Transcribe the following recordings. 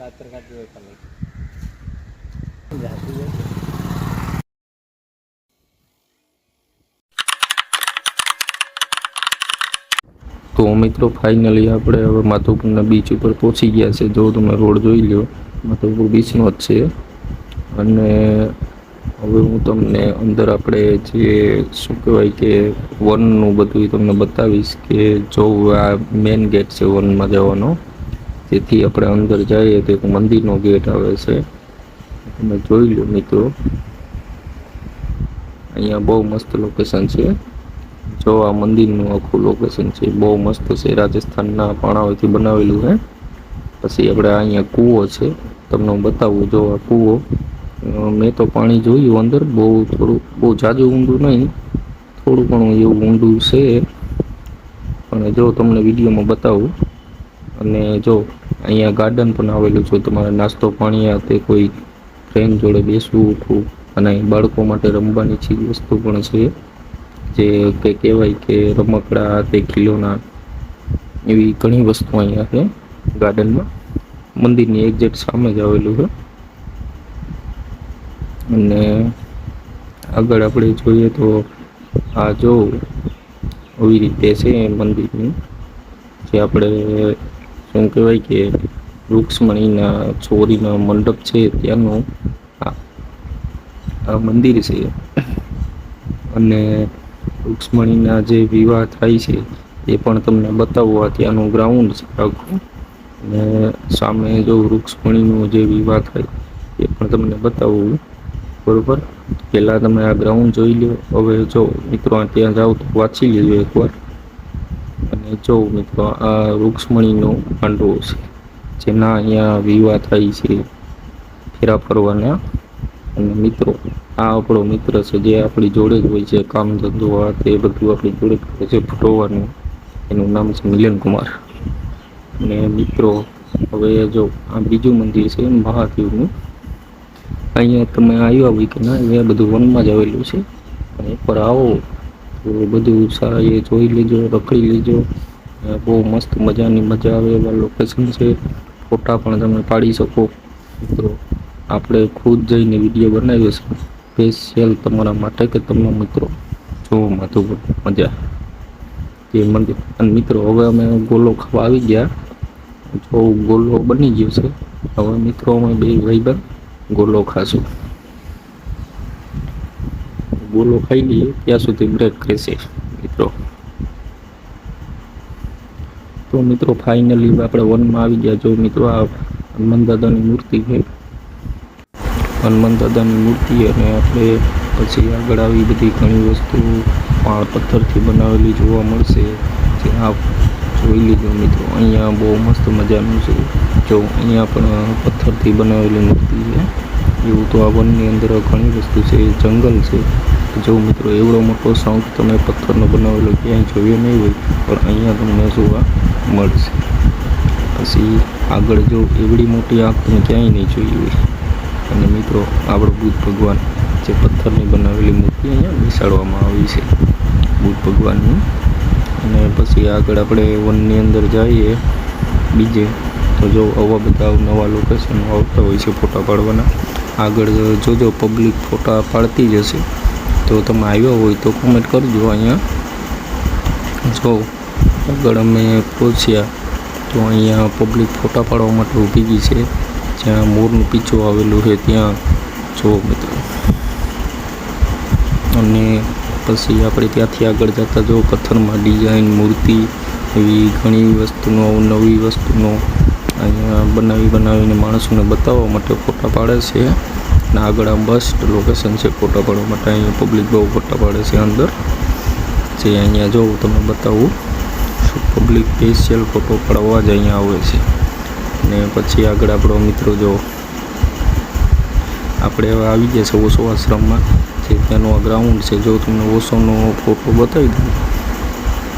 તો મિત્રો ફાઇનલી આપણે હવે માધવપુરના બીચ ઉપર પહોંચી ગયા છે. જો તમે રોડ જોઈ લો, માધવપુર બીચનો જ છે. અને હવે હું તમને અંદર આપણે જે શું કહેવાય કે વનનું બધું તમને બતાવીશ કે જો આ મેન ગેટ છે વનમાં જવાનો. જેથી આપણે અંદર જઈએ તો એક મંદિરનો ગેટ આવે છે. તમે જોઈ લો મિત્રો, અહીંયા બહુ મસ્ત લોકેશન છે. જો આ મંદિરનું આખું લોકેશન છે, બહુ મસ્ત છે. રાજસ્થાનના પાણાઓથી બનાવેલું છે. પછી આપણે અહીંયા કૂવો છે, તમને હું બતાવું. જો આ કૂવો, મેં તો પાણી જોયું અંદર, બહુ જાજુ ઊંડું નહીં, થોડું ઘણું એવું ઊંડું છે. અને જો તમને વિડીયોમાં બતાવું. અને જો અહીંયા ગાર્ડન પણ આવેલું છે. તમારે નાસ્તો પાણી તે કોઈ ફ્રેન્ડ જોડે બેસવું ઉઠવું, અને બાળકો માટે રમવાની ચીજ વસ્તુ પણ છે. જે કે કહેવાય કે રમકડા, તે ખીલોના, એવી ઘણી વસ્તુ અહીંયા છે ગાર્ડનમાં. મંદિરની એક્ઝેક્ટ સામે જ આવેલું છે. અને આગળ આપણે જોઈએ તો આ જો આવી રીતે છે મંદિરની, જે આપણે શું કહેવાય કે રૂક્ષ્મણીના ચોરીના મંડપ છે ત્યાંનું આ મંદિર છે. અને રૂક્ષ્મણીના જે વિવાહ થાય છે એ પણ તમને બતાવવા ત્યાંનું ગ્રાઉન્ડ છે આખું. અને સામે જો રૂક્ષ્મણીનો જે વિવાહ થાય એ પણ તમને બતાવવું. બરોબર, પહેલાં તમે આ ગ્રાઉન્ડ જોઈ લો. હવે જો મિત્રો ત્યાં જાઓ તો વાંચી લેજો એકવાર. અને જો મિત્રો આ રૂક્ષ્મણીનો પાંડવો છે, જેના અહીંયા વિવાહ થાય છે ફેરા ફરવાના. અને મિત્રો આ આપણો મિત્ર છે, જે આપણી જોડે જ હોય છે, કામ ધંધો આ તે બધું આપણી જોડે જ હોય છે ફરવાનું. એનું નામ છે મિલન કુમાર. અને મિત્રો હવે જો આ બીજું મંદિર છે મહાદેવનું. અહીંયા તમે આવ્યા હોય કે ના, એ બધું વનમાં જ આવેલું છે. અને એકવાર આવો તો બધું સારા એ જોઈ લેજો, રખડી લેજો. બહુ મસ્ત મજાની મજા આવે એવા લોકેશન છે. ફોટા પણ તમે પાડી શકો. મિત્રો આપણે ખુદ જઈને વિડીયો બનાવ્યો છે સ્પેશિયલ તમારા માટે, કે તમે મિત્રો જો માધવપુર મજા એ મંદિર. અને મિત્રો હવે અમે ગોલો ખાવા આવી ગયા. જો ગોલો બની ગયો છે. હવે મિત્રો અમે બે ભાઈબંધ ગોલો ખાશું. ગોલો ખાઈ લઈએ ત્યાં સુધી બ્રેક રહેશે મિત્રો. તો મિત્રો ફાઇનલી આપણે વનમાં આવી ગયા. જો મિત્રો આ હનુમાન દાદાની મૂર્તિ છે, હનુમાન દાદાની મૂર્તિ. અને આપણે પછી આગળ આવી બધી ઘણી વસ્તુ પથ્થરથી બનાવેલી જોવા મળશે, જે આપ જોઈ લીધો મિત્રો. અહીંયા બહુ મસ્ત મજાનું છે. જો અહીંયા પણ પથ્થરથી બનાવેલી મૂર્તિ છે. એવું તો આ વનની અંદર ઘણી વસ્તુ છે. જંગલ છે. જો મિત્રો એવડો મોટો શંખ તમે પથ્થરનો બનાવેલો ક્યાંય જોયો નહીં હોય, પણ અહીંયા તમને જોવા મળશે. પછી આગળ જો એવડી મોટી આંખ તમે ક્યાંય નહીં જોઈ હોય. અને મિત્રો આપણો બુદ્ધ ભગવાન, જે પથ્થરની બનાવેલી મૂર્તિ અહીંયા બેસાડવામાં આવી છે બુદ્ધ ભગવાનની. અને પછી આગળ આપણે વનની અંદર જઈએ બીજે, તો જો આવા બધા નવા લોકેશનો આવતા હોય છે ફોટા પાડવાના. આગળ જોજો પબ્લિક ફોટા પાડતી જ હશે, તો તમે આવ્યા હોય તો કોમેન્ટ કરજો. અહીંયા જો આગળ અમે પહોંચ્યા તો અહીંયા પબ્લિક ફોટા પાડવા માટે ઊભી ગઈ છે. જ્યાં મોરનું પીછું આવેલું છે ત્યાં જો મિત્રો. અને પછી આપણે ત્યાંથી આગળ જતા જો પથ્થરમાં ડિઝાઇન મૂર્તિ એવી ઘણી વસ્તુનો, નવી વસ્તુનો અહીંયા બનાવીને માણસોને બતાવવા માટે ફોટા પાડે છે. અને આગળ આ બેસ્ટ લોકેશન છે ફોટા પાડવા માટે. અહીંયા પબ્લિક બહુ ફોટા પાડે છે અંદર, જે અહીંયા જો તમે બતાવું. પબ્લિક સ્પેશિયલ ફોટો પાડવા જ અહીંયા આવે છે. ને પછી આગળ આપણો મિત્રો જો આપણે હવે આવી ગયા છે ઓશો આશ્રમમાં, જે ત્યાંનું આ ગ્રાઉન્ડ છે. જો તમને ઓશોનો ફોટો બતાવી દઉં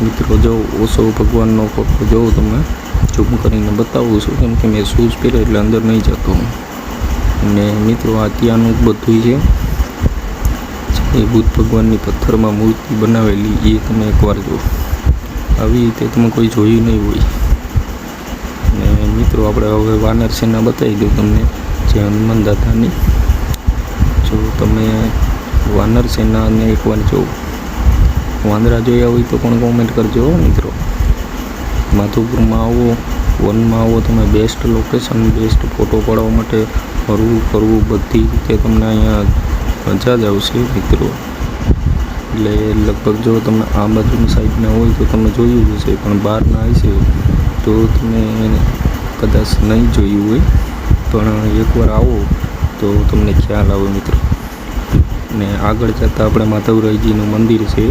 મિત્રો. જો ઓશો ભગવાનનો ફોટો જો તમે ઝૂમ કરીને બતાવું છું, કેમ કે મેં શૂઝ પહેરે એટલે અંદર નહીં જતો હું. અને મિત્રો આ ત્યાંનું બધું છે, એ બુદ્ધ ભગવાનની પથ્થરમાં મૂર્તિ બનાવેલી, એ તમે એકવાર જો. આવી રીતે તમે કોઈ જોયું નહીં હોય. અને મિત્રો મિત્રો આપણે હવે વાનર સેના બતાવી દઉં તમને, જે હનુમાન દાદાની. જો તમે વાનર સેનાને એકવાર જો વાંદરા જોયા હોય તો પણ કોમેન્ટ કરજો મિત્રો. માધવપુરમાં આવો, વનમાં આવો, તમે બેસ્ટ લોકેશન, બેસ્ટ ફોટો પાડવા માટે ફરવું બધી રીતે તમને અહીંયા મજા જ આવશે મિત્રો. એટલે લગભગ જો તમે આ બાજુની સાઈડના હોય તો તમે જોયું હશે, પણ બહારના હશે તો તમે કદાચ નહીં જોયું હોય, પણ એકવાર આવો તો તમને ખ્યાલ આવે મિત્રો. ને આગળ જતાં આપણે માધવરાયજીનું મંદિર છે,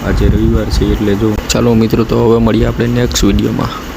આજે રવિવાર છે એટલે જો. ચાલો મિત્રો, તો હવે મળીએ આપણે નેક્સ્ટ વિડીયોમાં.